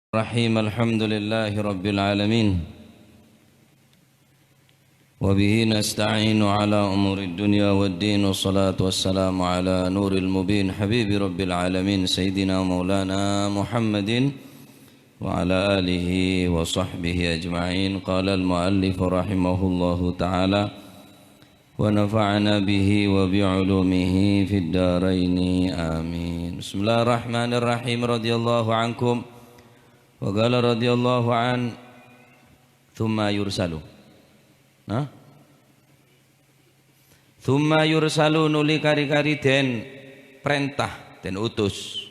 Rahim alhamdulillahi rabbil alamin wa bihi nasta'inu ala umuri dunya waddin wassalatu wassalamu ala nuril mubin habibi rabbil alamin sayyidina maulana Muhammadin wa ala alihi wa sahbihi ajma'in. Qala al-muallif rahimahullahu ta'ala wa nafa'ana bihi wa bi'ulumihi fid daraini amin. Bismillahirrahmanirrahim. Radhiyallahu ankum wa qala radhiyallahu an thumma yursalu thumma yursalu nuli kari-kari den perintah den utus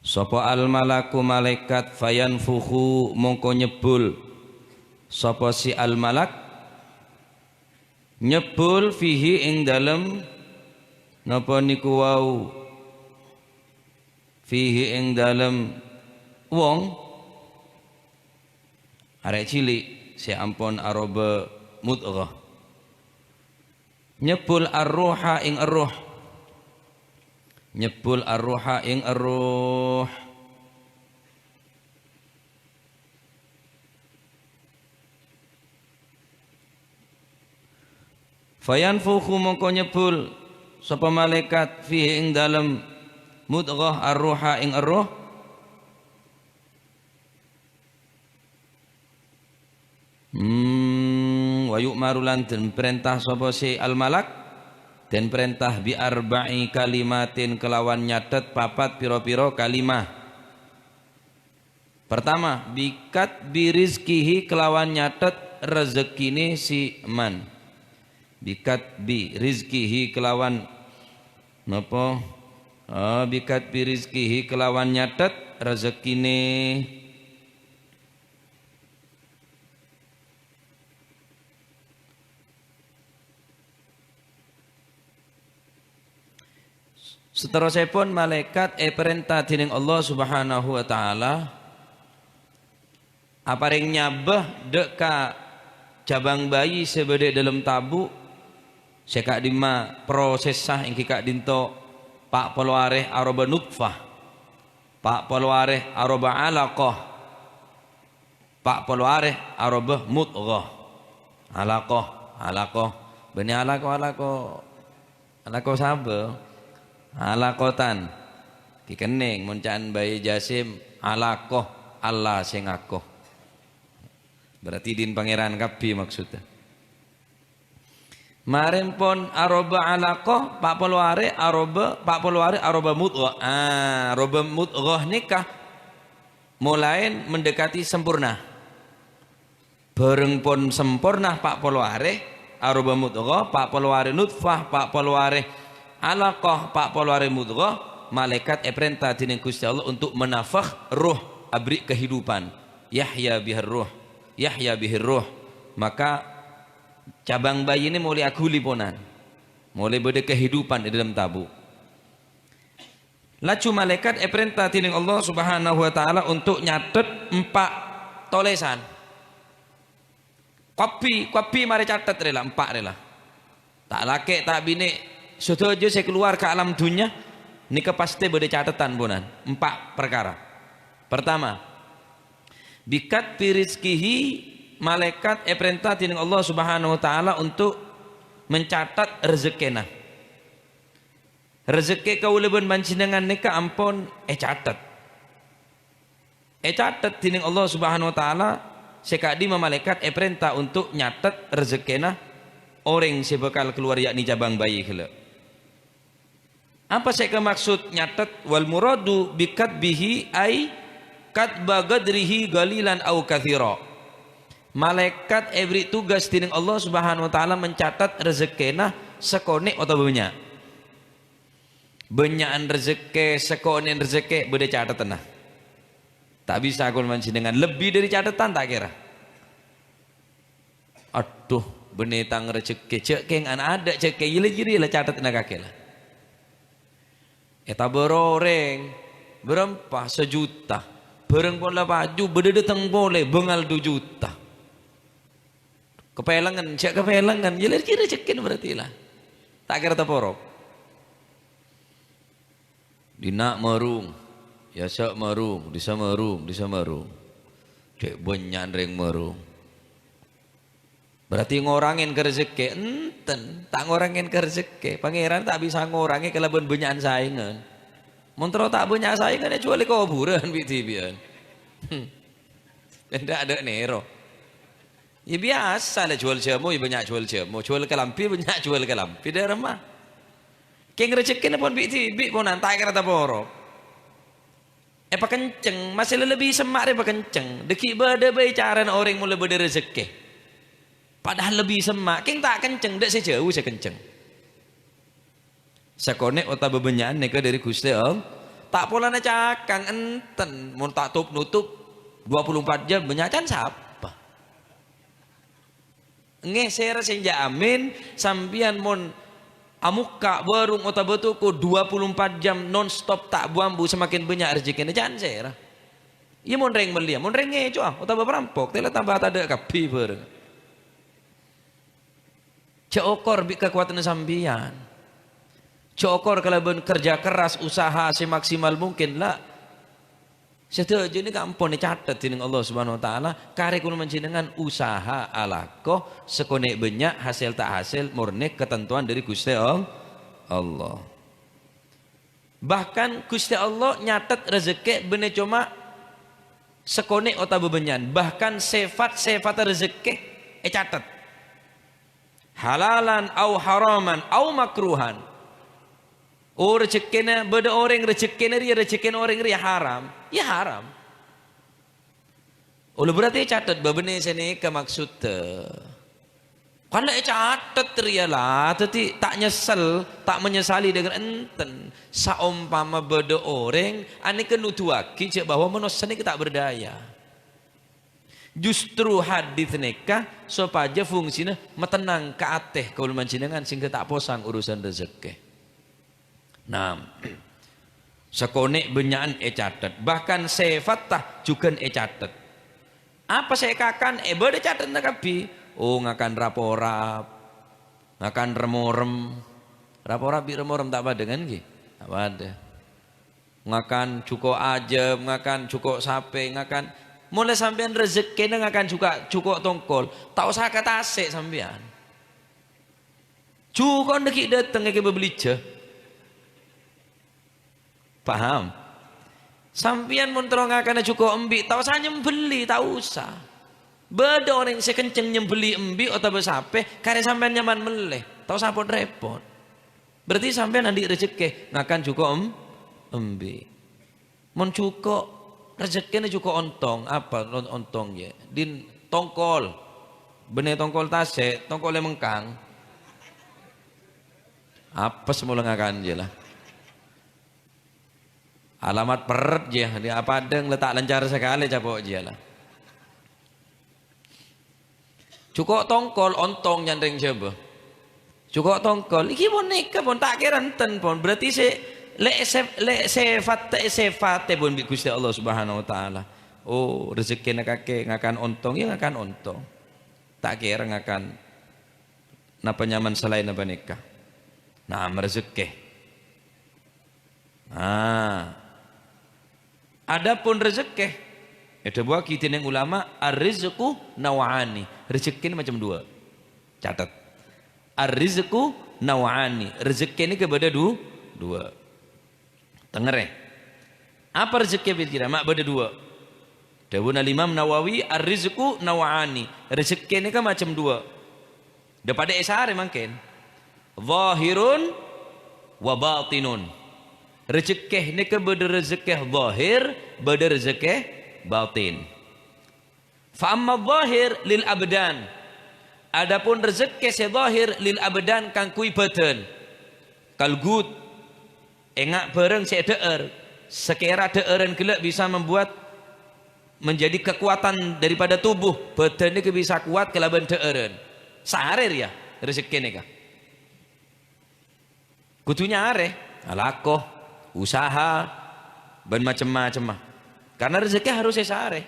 sapa al malaku malaikat fayanfukhu mongko nyebul sapa si al malak nyebul fihi ing dalem napa niku wau fihi ing dalem wong arek cilik si ampun aroba mudghah nyebul ar-ruha ing ar-ruh nyebul ar-ruha ing ar-ruh fayanfukhu mongko nyebul sapa malaikat fihi ing dalem mudghah ar-ruha ing ar-ruh wa yu'maru lan den perintah sapa si al malak den perintah bi arba'i kalimatin kelawan nyatet papat piro-piro kalimah. Pertama bikat bi rizkihi kelawan nyatet rezekine si man. Bikat bi rizkihi kelawan napa bikat bi rizkihi kelawan nyatet rezekine seterusipun malaikat perintah dening Allah Subhanahu wa taala aparing nyabeh dek ka jabang bayi sebede dalam tabu sekak dima proses sah ing kak dinto pak poluareh aroba nutfah pak poluareh aroba alaqah pak poluareh aroba mudghah alaqah bani alaqah sabe alakotan dikening muncaan bayi jasim alakoh Allah sing akoh berarti din pangeran kabeh maksudnya maring pon aroba alakoh pak poluare aroba mudghah aroba mudghah nikah mulai mendekati sempurna bareng pon sempurna pak poluare aroba mudghah pak poluare nutfah pak poluare alaqah pak poluare mudghah malaikat perintah dening Gusti Allah untuk menafakh ruh abri kehidupan yahya bihir ruh maka cabang bayi ini mulai aguli ponan mulai berde kehidupan di dalam tabu laju malaikat perintah dening Allah Subhanahu wa taala untuk nyatet 4 tolesan kopi mari catet rela 4 rela tak laki tak bini sudah aja saya keluar ke alam dunia ini pasti berde catatan bonan 4 perkara. Pertama bikat pirizkihi malaikat perintah dening Allah Subhanahu wa taala untuk mencatat rezekina rezeki kaulebun panjenengan nika ampun catat dening Allah Subhanahu wa taala sekadi malaikat perintah untuk nyatat rezekina orang sebekal keluar yakni cabang bayi kala. Apa saya maksud nyatet wal muradu bikat bihi ai kat bagadrihi galilan au kathira. Malaikat every tugas dening Allah Subhanahu wa taala mencatat rezekina sekone atau banyak. Benyaan rezeki sekone rezeki beda catatan. Tak bisa aku dengan lebih dari catatan tak kira. Aduh benetang rezeki cek keng ada cek jiri lah catat nak kakek lah. Eta beroreng berempah 1 juta bareng pun lah baju beda datang boleh bengal 2 juta kepelangan jelas kira cekin berarti lah tak kira taporok dina merung Ya sak meru, di Semeru. Cek benyan ring meru. Berarti ngorangin ke rezeki enten, tak ngorangin ke rezeki. Pangeran tak bisa ngorangi kelaban benyan saingan. Montro tak banyak saingan ya kecuali kuburan bitibian. Dan tidak ada nero. Ya biasa lah jual jamu, ya banyak jual jamu. Jual kelampi, banyak jual kelampi. Dari rumah. Keng rezeki pun bitibi pun nantai kata borok. Pak kenceng, masih lebih semak deh pak kenceng. Deki beda bicara orang mulai beda rezeki. Padahal lebih semak, keng tak kenceng, dak sejauh saya kenceng. Sakonek otak bebenyan neka dari Gusti Allah. Tak pola na cakang enten, mun tak tutup nutup 24 jam benyacan siapa? Ngeser senja amin, sampian mun amuka warung otak betuku 24 jam non stop tak buambu semakin banyak rezekinya jangan serah. Iya mun reng melia, mun reng ngejo ah, otak berampok, tela tambah tak ada kapi bareng. Cokor bi kekuatan sambian. Cokor kalau kerja keras usaha semaksimal mungkin lah. Setuju ini kampung dicatat dengan Allah Subhanahu Wa Taala. Kare kuno menjenengan usaha alako sekonek banyak hasil tak hasil murni ketentuan dari Gusti Allah. Bahkan Gusti Allah nyatet rezeki bener cuma sekonek otak bebenyan. Bahkan sifat rezeki catat. Halalan au haraman au makruhan. Oh rezekina beda orang rezekina dia rezekina orang dia haram. Ya haram. Oleh berarti catat babene sini ke maksud kalau catat dia lah tapi tak nyesel, tak menyesali dengan enten. Saumpama beda orang ane kenutuaki cek bahwa manusia ini tak berdaya. Justru hadis nikah supaya fungsinya metenang ke ateh kalau mancinengan sehingga tak posang urusan rezeki. Nah, sekonek benyakan catat, bahkan sefatah juga catat. Apa saya kakan beda catat nakapi? Oh ngakan raporap, ngakan remorem, raporap bi remorem tak ada dengan ki? Tak ada. Ngakan cukup aja, ngakan cukup sape, ngakan mulai sampean rezeki nang akan juga cukup tongkol tak usah kata asik sampean cukup deki datang ke beli je paham sampean mun terong akan cukup embi tak usah nyembeli tak usah beda orang sekenceng nyembeli embi atau besape kare sampean nyaman meleh tak usah repot berarti sampean nanti rezeki ngakan cukup embi mun cukup rezekinya juga ontong apa ontong ya din tongkol benih tongkol tase tongkolnya mengkang apa semula ngakan je lah alamat peret je di apa ada letak lancar sekali capok je lah cukup tongkol ontong nyandeng coba cukup tongkol iki pun nikah pun tak kira enten pun berarti le sifat pun bi Gusti Allah Subhanahu Wa Taala. Oh rezeki nak kakek ngakan ontong ya ngakan ontong. Tak kira ngakan napa nyaman selain napa nikah. Nah rezeki. Nah adapun rezeki itu buat kita yang ulama ar-rizqu naw'ani. Rezeki ini macam dua. Catat. Ar-rizqu naw'ani. Rezeki ini kepada dua. Tengere. Apa rezeki berkira? Mak beda dua. Dawuh Imam Nawawi ar-rizqu naw'ani. Rezeki ini kan macam dua. Daripada esare mungkin. Zahirun wa batinun. Rezeki ini kan beda rezeki zahir, beda rezeki batin. Fa amma zahir lil abdan. Adapun rezeki zahir lil abdan kang kui badan. Kalgut engak bareng saya deer sekira deeran gelap bisa membuat menjadi kekuatan daripada tubuh badan ini bisa kuat kelaban deeran saharir ya rezeki ini kah kutunya are alakoh usaha dan macam-macam karena rezeki harus sehari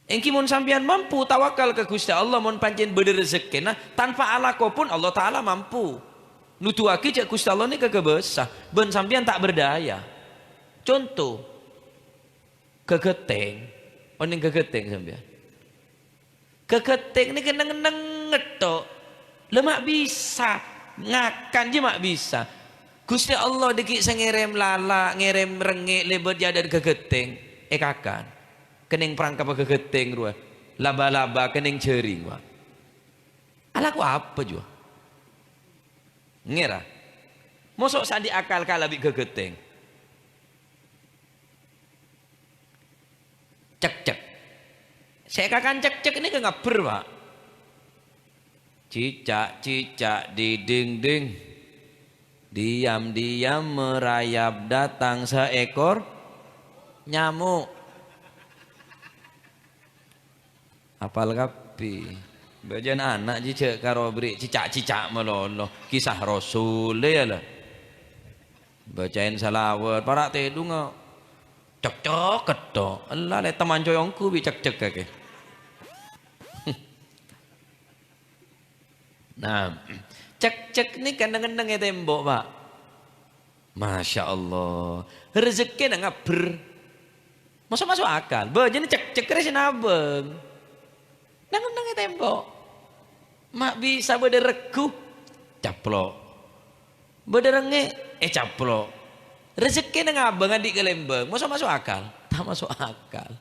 engki mun sampean mampu tawakal ke Gusti Allah mun pancen bener rezeki nah tanpa alakoh pun Allah Ta'ala mampu nutuaki cek Gusti Allah ini kagak besar ben sampean tak berdaya Contoh kegeteng, oning kegeteng sampean. Kegeteng ini keneng-keneng ngetok. Lemak bisa ngakan je mak bisa. Gusti Allah dikit ngirim lala, ngirim rengek lebet jadi kegeteng. Kakan. Kening perangkap kegeteng ruah. Laba-laba kening jering wah. Ala ku apa juga? Ngira. Mosok sandi akal kalabi kegeteng. Cek-cek. Saya kakan cek-cek ini ke ngaber pak. Cicak-cicak di dinding. Diam-diam merayap datang seekor nyamuk. Apal kapi. Bagian anak cicak karo beri cicak-cicak melolo. Kisah Rasul ya lah. Bacain salawat para tedung cek-cek ketok. Allah le teman coyongku bi cek-cek kake. Nah, cek-cek ni kadang-kadang ya tembok pak. Masya Allah. Rezeki nak ngaber. Masuk akal. Bagian cek-cek resin abeng. Kadang-kadang ya tembok. Mak bisa berderegu. Caplok. Berderenge. Caplok. Rezeki nak abeng adik ke lembeng. Masuk akal. Tak masuk akal.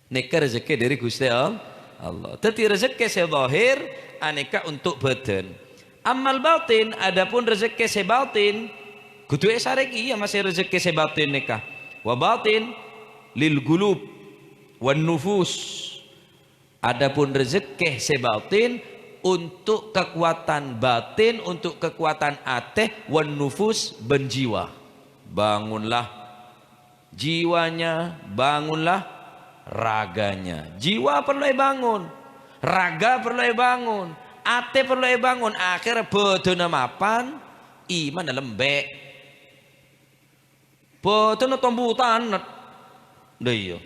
Neka rezeki dari Gusti Allah. Tetapi rezeki sezahir aneka untuk batin. Amal batin adapun rezeki sebatin kudu esareki ya masih rezeki sebatin neka. Wa batin lil gulub wan nufus. Adapun rezeki sebatin untuk kekuatan batin, untuk kekuatan ateh wan nufus ben jiwa. Bangunlah jiwanya, bangunlah raganya. Jiwa perlu bangun, raga perlu bangun, ate perlu bangun. Akhir bedona mapan, iman lembek. Bedona tombutan, dah iya.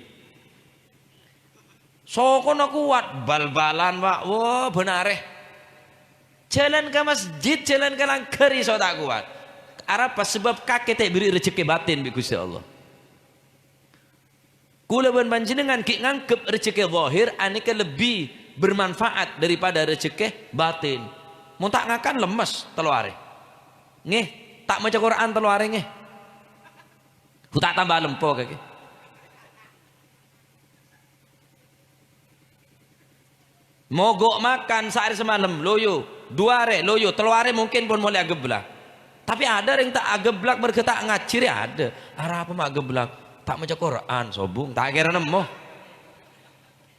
Sokono kuat bal-balan pak, wah benar. Jalan ke masjid, jalan ke langkari so tak kuat. Apa sebab kakek tak beri rezeki batin bi Gusti Allah. Kula ben panjenengan ki ngangkep rezeki zahir aneka lebih bermanfaat daripada rezeki batin. Mun tak ngakan lemes teluare. Nggih, tak maca Quran teluare nggih. Ku tak tambah lempo kaki. Mogok makan sehari semalam loyo, dua hari loyo, teluare mungkin pun mulai ageblak. Tapi ada yang tak ageblak bergetak ngacir ya ada. Arah apa mak ageblak? Tak maca Quran sobung, tak kira nemu.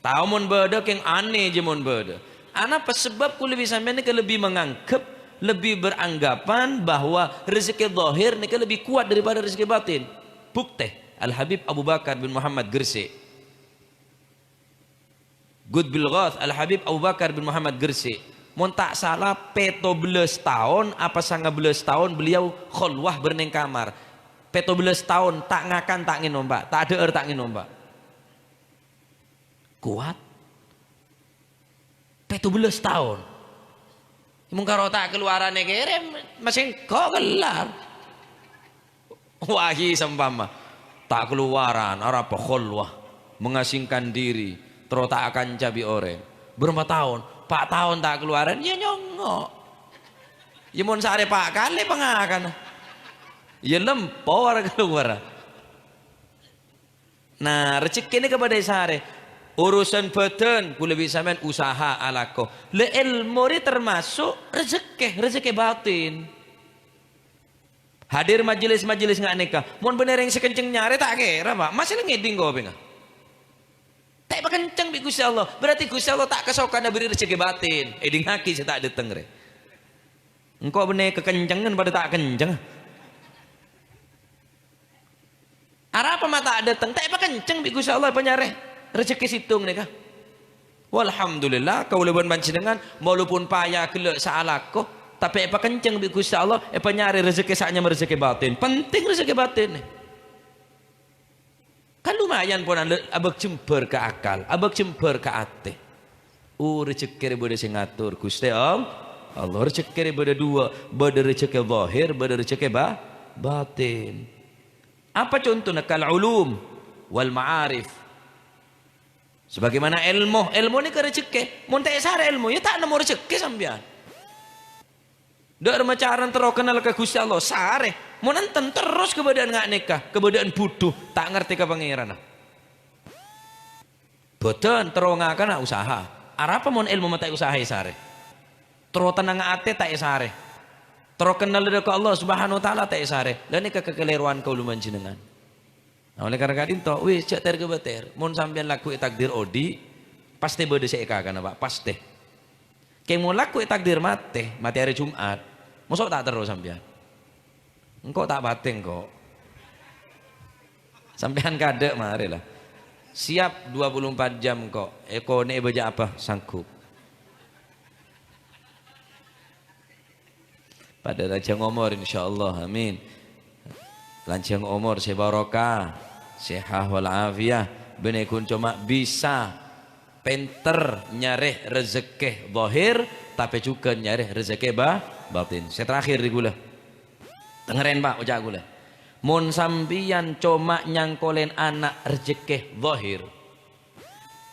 Tahu mun beda yang aneh je mun beda. Anak sebab ku lebih sampai ni lebih menganggap, lebih beranggapan bahwa rezeki zahir ni lebih kuat daripada rezeki batin. Bukti Al Habib Abu Bakar bin Muhammad Gresik. Good Bilghath Al Habib Abu Bakar bin Muhammad Gresik. Mun tak salah 17 tahun apa 19 tahun beliau khulwah berneng kamar. 17 tahun tak ngakan tak ngin ombak, tak ada tak ngin ombak. Kuat. 17 tahun. Mun karo tak keluarane kere masih kok gelar. Wahi sempama tak keluaran ora apa khulwah mengasingkan diri terus tak akan cabi orang. Berapa tahun? 4 tahun tak keluaran ya nyongok. Ya mun sare pak kali pengakan. Ya lempor keluar. Nah rezeki ini kepada sare. Urusan badan ku lebih sampean usaha alako. Le ilmu ini termasuk rezeki batin. Hadir majelis-majelis nggak nikah. Mun bener yang sekenceng nyare tak kira pak. Masih ngeding kau pengen. Tak kenceng bi Gusti Allah. Berarti Gusti Allah tak kesokan beri rezeki batin. Eding haki saya tak dateng re. Engkau bener kekencengan pada tak kenceng. Arah apa mata dateng. Tak kenceng bi Gusti Allah penyare rezeki situng nih kah. Walhamdulillah kau leban panjenengan walaupun payah kelak saalako tapi apa kenceng bi Gusti Allah penyare rezeki saknya rezeki batin. Penting rezeki batin nih. Kan lumayan pun abek jember ke akal, abek jember ke ate. Rezeki beda sing ngatur Gusti Allah rezeki beda dua, beda rezeki zahir, beda rezeki batin. Apa contohnya? Kal ulum wal ma'arif. Sebagaimana ilmu ini ke rezeki. Mun tak sare ilmu ya tak nemu rezeki sampean. Dak macaran terus kenal ke Gusti Allah sare. Mun enten terus keberadaan ngak nikah, keberadaan butuh, tak ngerti ke pangeran. Boten terus ngakana usaha. Arapa mun ilmu mata usaha sare. Terus tenang ate tak sare. Terus kenal ke Allah Subhanahu wa taala tak sare. Lah nika kekeliruan kaula jenengan. Nah, oleh karena itu, wis cek ter kebeter. Mun sampean laku takdir odi, pasti bede seka kana Pak, pasti. Kayak mau laku takdir mati hari Jumat. Mosok tak terus sampean. Engkau tak bating kok. Sampean kadek mari lah. Siap 24 jam kok. Eko nek baca apa sanggup. Pada lanjang umur insyaallah amin. Lanjang umur sebarokah, sehat wal afiyah. Bener kun cuma bisa pinter nyareh rezeki zahir tapi juga nyareh rezeki batin. Saya terakhir di gula. Dengerin Pak ucap gula. Mun sampian cuma nyangkolen anak rezeki zahir.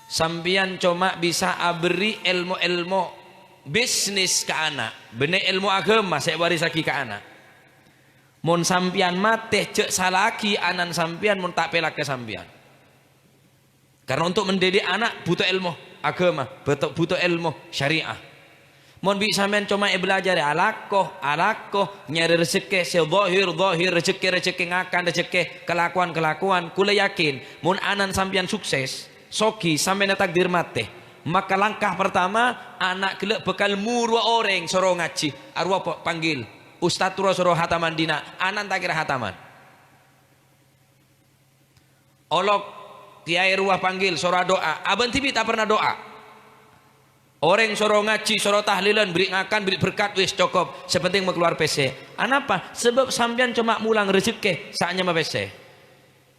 Sampian cuma bisa abri ilmu-ilmu bisnis ke anak. Bener ilmu agama saya waris lagi ke anak. Mun sampian mate cek salaki anan sampian mun tak pelak ke sampian. Karena untuk mendidik anak butuh ilmu agama, butuh ilmu syariah. Mun bi sampean cuma belajar alakoh nyari rezeki zahir rezeki ngakan rezeki kelakuan kula yakin mun anan sampean sukses soki sampean takdir mate maka langkah pertama anak kelak bekal murwa orang soro ngaji arwah panggil Ustaz Turo soro hataman dina anan tak kira hataman olok kiai ruah panggil soro doa aban tibi tak pernah doa orang soro ngaji soro tahlilan beri ngakan beri berkat wis cukup sepenting mau keluar PC anapa sebab sampean cuma mulang rezeki saatnya mah PC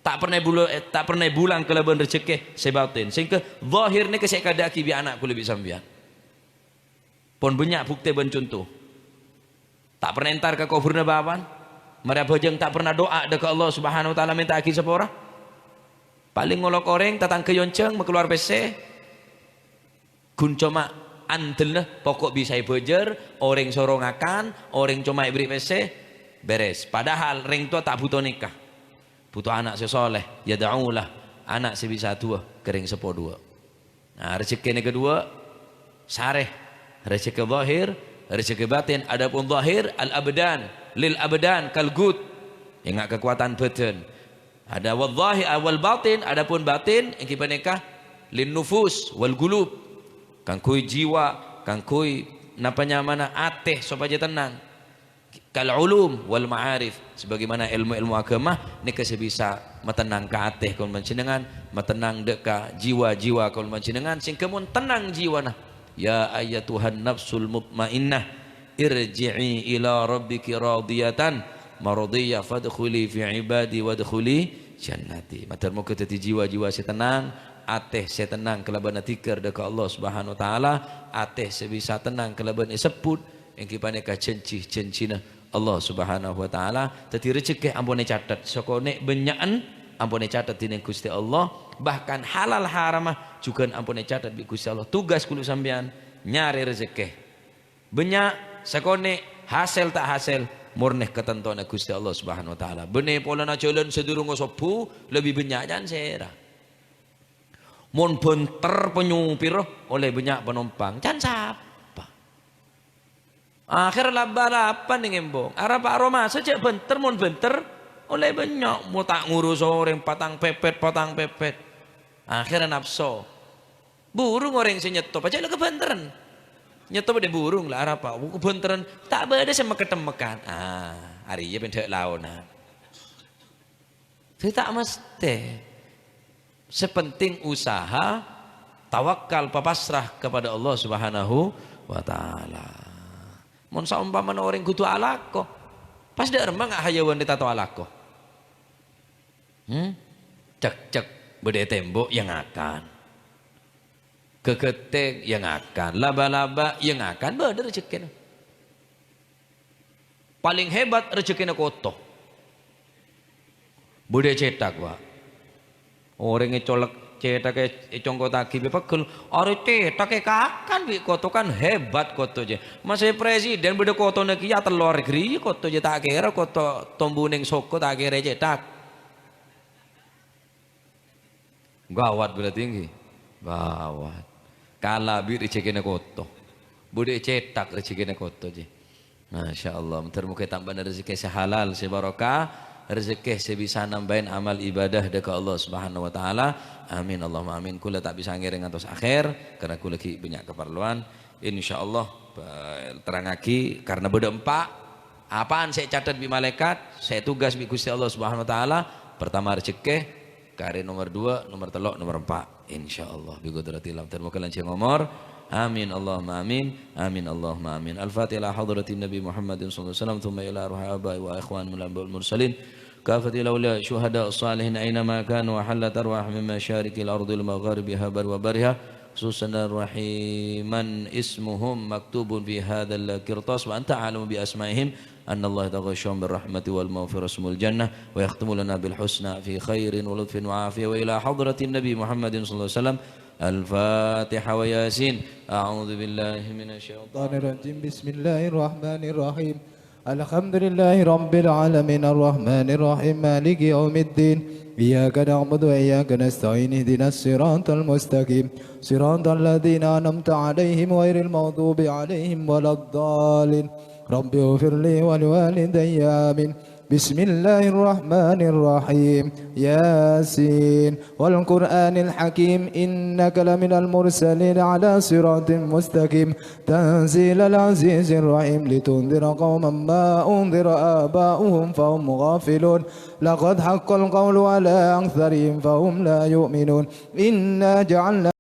tak pernah bulang kelebihan rezeki sebatin sehingga zahir ni kesek kadaki bi anak ku lebih sampean pun banyak bukti ben contoh tak pernah entar ke kuburna bawan mereka bojeng tak pernah doa dekat Allah Subhanahu wa taala minta aki sepora paling ngolok orang tatang keyonceng mau keluar PC kun cuma andel pokok bisa bejer orang sorong akan orang cuma beri PC beres padahal ring tua tak butuh nikah butuh anak sesoleh ya da'ulah anak sebisa tua kering sepo dua nah rezeki ini kedua sareh rezeki zahir rezeki batin adapun zahir al abdan lil abdan kal gut yang kekuatan batin ada wal zahir wal batin adapun batin yang kita nikah lin nufus wal gulub kang kui jiwa kang kui napanya mana ateh supaya tenang kal ulum wal ma'arif sebagaimana ilmu-ilmu agama nika sebisa metenang ka ateh kul mencenengan metenang deka jiwa-jiwa kul mencenengan sing kemun tenang jiwa nah ya ayyatuhan nafsul mutmainnah irji'i ila rabbiki radiyatan maradiyah fadkhuli fi ibadi wadkhuli jannati matur muga dadi jiwa-jiwa setenang ateh setenang kelaban tikar dekat Allah Subhanahu wa taala ateh sebisa tenang kelaban sebut yang kipane ka cencina Allah Subhanahu wa taala dadi rezeki ampune catet saka nek benyaan ampune catet dening Gusti Allah bahkan halal haramah juga ampune catet di Gusti Allah tugas kudu sampean nyari rezeki banyak sakone hasil tak hasil murnih ketentuan Gusti Allah Subhanahu wa taala bene polana jalan sedurung sobu lebih banyak jan sera mun benter penyupir oleh banyak penumpang jan sapa akhir laba-laba ning embong arep aroma sejak benter mun benter oleh banyak mau tak ngurus orang patang pepet akhirnya nafsu burung orang sing nyetop aja lah kebenteran nyetop ada burung lah apa kebenteran tak beda sama ketemekan hari ya benda launa tidak mesti sepenting usaha tawakal papasrah kepada Allah Subhanahu wa taala mun saumpamana orang kudu alako pas dak remang hayawan ditato alako cek bede tembok yang akan keketek yang akan laba-laba yang akan beda rezeki paling hebat rezeki koto Bude cetak Pak. Orang colek cetak congko taki be pegel. Are cetak kakan bi koto kan hebat koto je. Masih presiden bude koto neki ya telur negeri koto je tak kira koto tombuning soko tak kira cetak. Gawat bila tinggi. Gawat. Kala bi rezekine koto. Bude cetak rezekine koto je. Masya Allah. Muka tambah rezeki sehalal sebarokah. Rezeki sebisa nambahin amal ibadah dekat Allah Subhanahu wa taala. Amin Allahumma amin. Kula tak bisa ngiring ngantos akhir karena kula lagi banyak keperluan. Insyaallah terangaki karena beda empat. Apaan saya catat bi malaikat, saya tugas bi Gusti Allah Subhanahu wa taala. Pertama rezeki, kare nomor 2, nomor 3, nomor 4. Insyaallah bi qudratillah. Termoga lancar ngomor. Amin Allahumma amin. Amin Allahumma amin. Al-Fatihah hadratin Nabi Muhammadin sallallahu alaihi wasallam thumma ila arwah abai wa ikhwan min al mursalin. كافة الأولياء شهداء الصالحين أينما كانوا وحلت أرواح من مشارق الأرض المغاربها بر وبرها خصوصا رحيما اسمهم مكتوب في هذا القرطاس وأنت أعلم بأسمائهم أن الله يتغشاهم بالرحمة والمغفرة اسم الجنة ويختم لنا بالحسنى في خير ولطف وعافية وإلى حضرة النبي محمد صلى الله عليه وسلم الفاتحة وياسين أعوذ بالله من الشيطان الرجيم بسم الله الرحمن الرحيم الحمد لله رب العالمين الرحمن الرحيم مالك يوم الدين إياك نعبد وإياك نستعين اهدنا الصراط المستقيم صراط الذين أنعمت عليهم غير المغضوب عليهم ولا الضالين رب اغفر لي ولوالدي آمين بسم الله الرحمن الرحيم ياسين والقرآن الحكيم إنك لمن المرسلين على صراط مستقيم تنزيل العزيز الرحيم لتنذر قوما ما أنذر آباؤهم فهم غافلون لقد حق القول على أكثرهم فهم لا يؤمنون إنا جعلنا